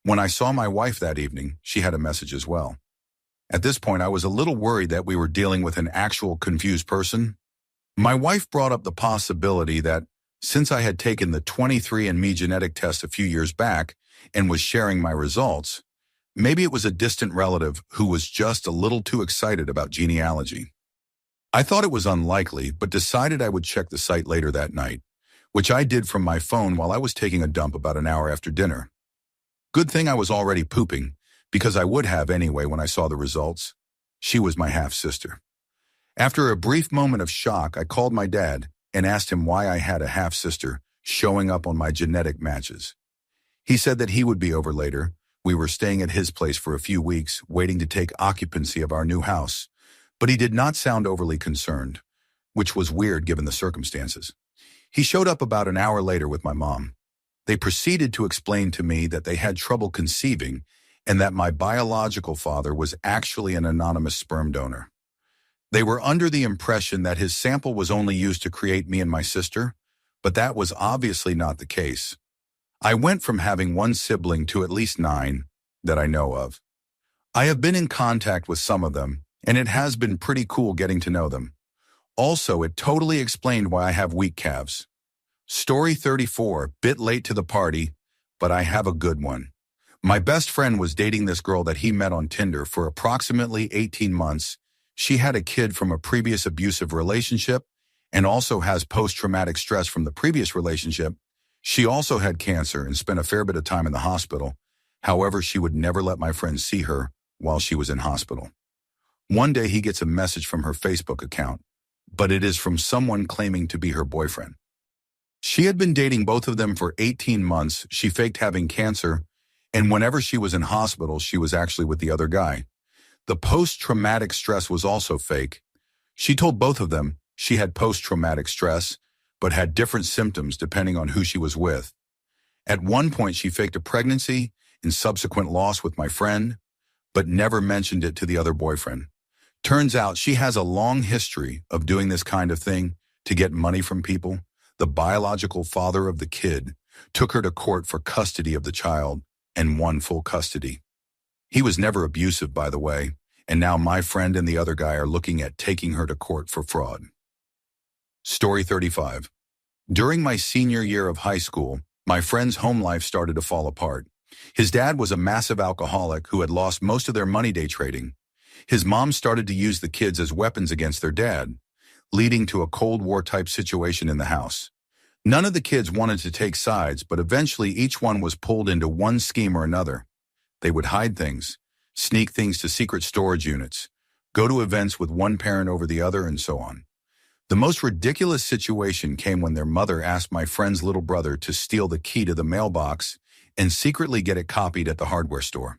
When I saw my wife that evening, she had a message as well. At this point, I was a little worried that we were dealing with an actual confused person. My wife brought up the possibility that since I had taken the 23andMe genetic test a few years back and was sharing my results, maybe it was a distant relative who was just a little too excited about genealogy. I thought it was unlikely, but decided I would check the site later that night, which I did from my phone while I was taking a dump about an hour after dinner. Good thing I was already pooping, because I would have anyway when I saw the results. She was my half-sister. After a brief moment of shock, I called my dad and asked him why I had a half-sister showing up on my genetic matches. He said that he would be over later. We were staying at his place for a few weeks, waiting to take occupancy of our new house, but he did not sound overly concerned, which was weird given the circumstances. He showed up about an hour later with my mom. They proceeded to explain to me that they had trouble conceiving and that my biological father was actually an anonymous sperm donor. They were under the impression that his sample was only used to create me and my sister, but that was obviously not the case. I went from having one sibling to at least 9 that I know of. I have been in contact with some of them, and it has been pretty cool getting to know them. Also, it totally explained why I have weak calves. Story 34, bit late to the party, but I have a good one. My best friend was dating this girl that he met on Tinder for approximately 18 months. She had a kid from a previous abusive relationship and also has post-traumatic stress from the previous relationship. She also had cancer and spent a fair bit of time in the hospital. However, she would never let my friend see her while she was in hospital. One day he gets a message from her Facebook account, but it is from someone claiming to be her boyfriend. She had been dating both of them for 18 months. She faked having cancer, and whenever she was in hospital, she was actually with the other guy. The post-traumatic stress was also fake. She told both of them she had post-traumatic stress, but had different symptoms depending on who she was with. At one point, she faked a pregnancy and subsequent loss with my friend, but never mentioned it to the other boyfriend. Turns out she has a long history of doing this kind of thing to get money from people. The biological father of the kid took her to court for custody of the child and won full custody. He was never abusive, by the way, and now my friend and the other guy are looking at taking her to court for fraud. Story 35. During my senior year of high school, my friend's home life started to fall apart. His dad was a massive alcoholic who had lost most of their money day trading. His mom started to use the kids as weapons against their dad, leading to a Cold War type situation in the house. None of the kids wanted to take sides, but eventually each one was pulled into one scheme or another. They would hide things, sneak things to secret storage units, go to events with one parent over the other, and so on. The most ridiculous situation came when their mother asked my friend's little brother to steal the key to the mailbox and secretly get it copied at the hardware store.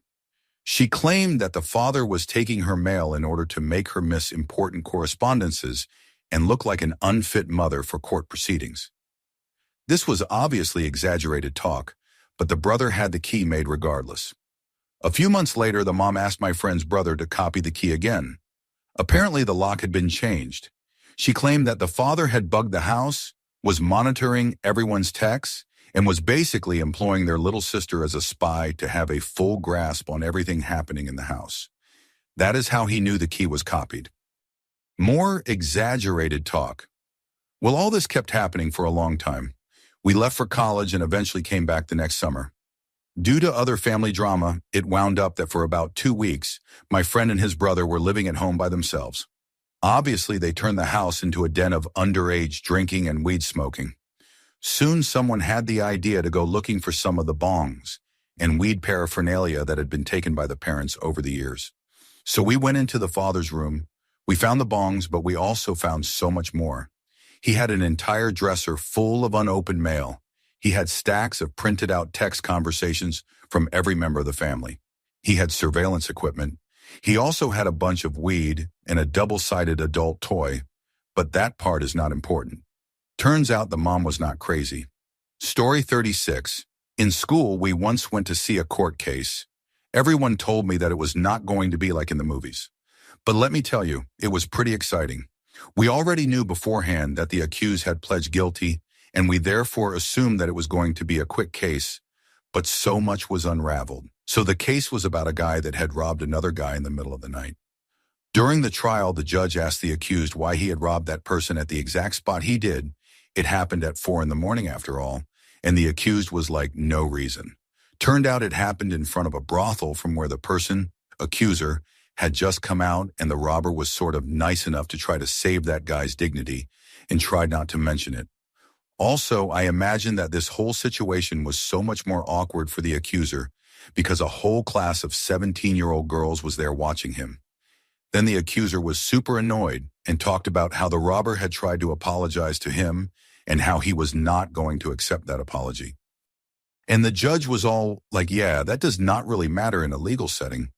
She claimed that the father was taking her mail in order to make her miss important correspondences and look like an unfit mother for court proceedings. This was obviously exaggerated talk, but the brother had the key made regardless. A few months later, the mom asked my friend's brother to copy the key again. Apparently, the lock had been changed. She claimed that the father had bugged the house, was monitoring everyone's texts, and was basically employing their little sister as a spy to have a full grasp on everything happening in the house. That is how he knew the key was copied. More exaggerated talk. Well, all this kept happening for a long time. We left for college and eventually came back the next summer. Due to other family drama, it wound up that for about 2 weeks, my friend and his brother were living at home by themselves. Obviously, they turned the house into a den of underage drinking and weed smoking. Soon, someone had the idea to go looking for some of the bongs and weed paraphernalia that had been taken by the parents over the years. So we went into the father's room. We found the bongs, but we also found so much more. He had an entire dresser full of unopened mail. He had stacks of printed out text conversations from every member of the family. He had surveillance equipment. He also had a bunch of weed and a double-sided adult toy, but that part is not important. Turns out the mom was not crazy. Story 36. In school, we once went to see a court case. Everyone told me that it was not going to be like in the movies. But let me tell you, it was pretty exciting. We already knew beforehand that the accused had pledged guilty, and we therefore assumed that it was going to be a quick case, but so much was unraveled. So the case was about a guy that had robbed another guy in the middle of the night. During the trial, the judge asked the accused why he had robbed that person at the exact spot he did. It happened at 4 a.m. after all, and the accused was like, no reason. Turned out it happened in front of a brothel from where the person, accuser, had just come out, and the robber was sort of nice enough to try to save that guy's dignity and tried not to mention it. Also, I imagine that this whole situation was so much more awkward for the accuser because a whole class of 17-year-old girls was there watching him. Then the accuser was super annoyed and talked about how the robber had tried to apologize to him and how he was not going to accept that apology. And the judge was all like, yeah, that does not really matter in a legal setting.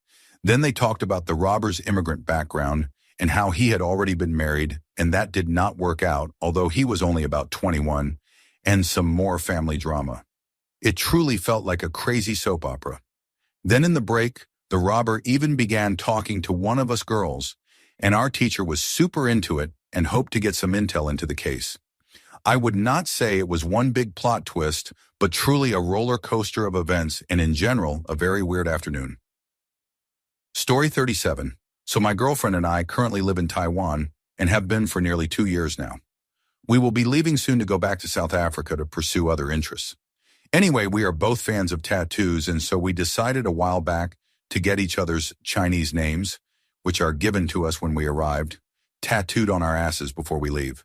Then they talked about the robber's immigrant background and how he had already been married, and that did not work out, although he was only about 21, and some more family drama. It truly felt like a crazy soap opera. Then in the break, the robber even began talking to one of us girls, and our teacher was super into it and hoped to get some intel into the case. I would not say it was one big plot twist, but truly a roller coaster of events and in general, a very weird afternoon. Story 37. So my girlfriend and I currently live in Taiwan and have been for nearly 2 years now. We will be leaving soon to go back to South Africa to pursue other interests. Anyway, we are both fans of tattoos, and so we decided a while back to get each other's Chinese names, which are given to us when we arrived, tattooed on our asses before we leave.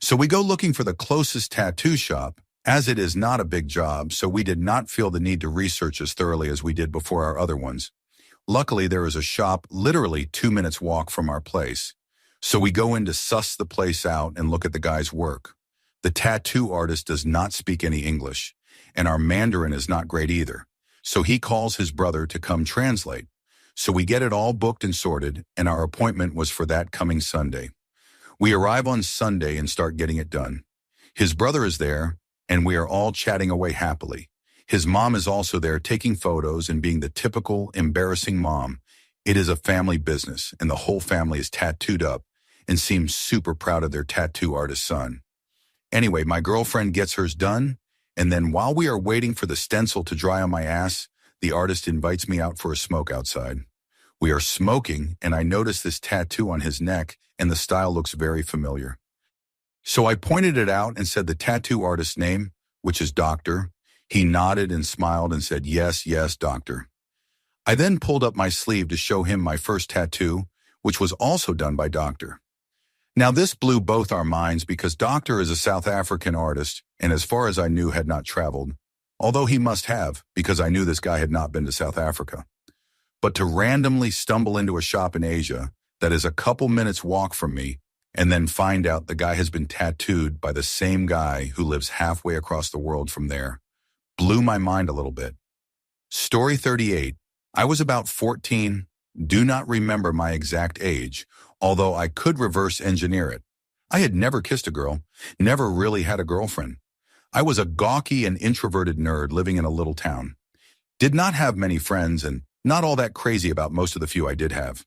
So we go looking for the closest tattoo shop, as it is not a big job, so we did not feel the need to research as thoroughly as we did before our other ones. Luckily, there is a shop literally 2 minutes walk from our place. So we go in to suss the place out and look at the guy's work. The tattoo artist does not speak any English, and our Mandarin is not great either. So he calls his brother to come translate. So we get it all booked and sorted, and our appointment was for that coming Sunday. We arrive on Sunday and start getting it done. His brother is there, and we are all chatting away happily. His mom is also there taking photos and being the typical embarrassing mom. It is a family business, and the whole family is tattooed up and seems super proud of their tattoo artist son. Anyway, my girlfriend gets hers done, and then while we are waiting for the stencil to dry on my ass, the artist invites me out for a smoke outside. We are smoking, and I notice this tattoo on his neck, and the style looks very familiar. So I pointed it out and said the tattoo artist's name, which is Doctor. He nodded and smiled and said, yes, yes, doctor. I then pulled up my sleeve to show him my first tattoo, which was also done by Doctor. Now this blew both our minds because Doctor is a South African artist and as far as I knew had not traveled, although he must have because I knew this guy had not been to South Africa. But to randomly stumble into a shop in Asia that is a couple minutes walk from me and then find out the guy has been tattooed by the same guy who lives halfway across the world from there blew my mind a little bit. Story 38. I was about 14, do not remember my exact age, although I could reverse engineer it. I had never kissed a girl, never really had a girlfriend. I was a gawky and introverted nerd living in a little town. Did not have many friends and not all that crazy about most of the few I did have.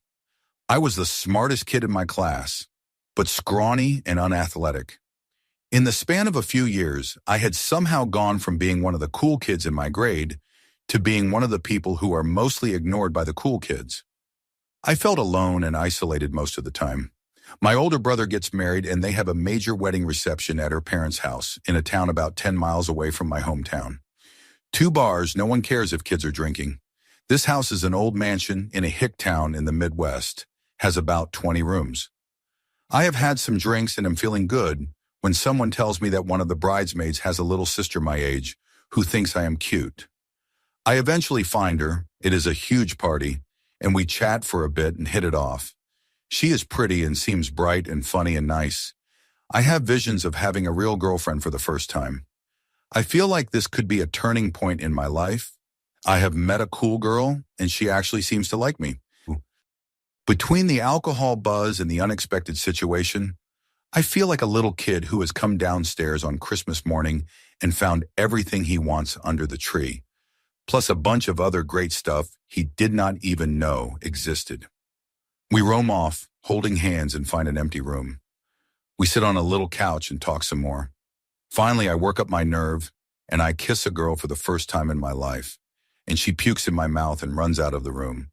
I was the smartest kid in my class, but scrawny and unathletic. In the span of a few years, I had somehow gone from being one of the cool kids in my grade to being one of the people who are mostly ignored by the cool kids. I felt alone and isolated most of the time. My older brother gets married and they have a major wedding reception at her parents' house in a town about 10 miles away from my hometown. 2 bars, no one cares if kids are drinking. This house is an old mansion in a hick town in the Midwest, has about 20 rooms. I have had some drinks and am feeling good when someone tells me that one of the bridesmaids has a little sister my age who thinks I am cute. I eventually find her, it is a huge party, and we chat for a bit and hit it off. She is pretty and seems bright and funny and nice. I have visions of having a real girlfriend for the first time. I feel like this could be a turning point in my life. I have met a cool girl, and she actually seems to like me. Between the alcohol buzz and the unexpected situation, I feel like a little kid who has come downstairs on Christmas morning and found everything he wants under the tree, plus a bunch of other great stuff he did not even know existed. We roam off, holding hands, and find an empty room. We sit on a little couch and talk some more. Finally, I work up my nerve, and I kiss a girl for the first time in my life, and she pukes in my mouth and runs out of the room.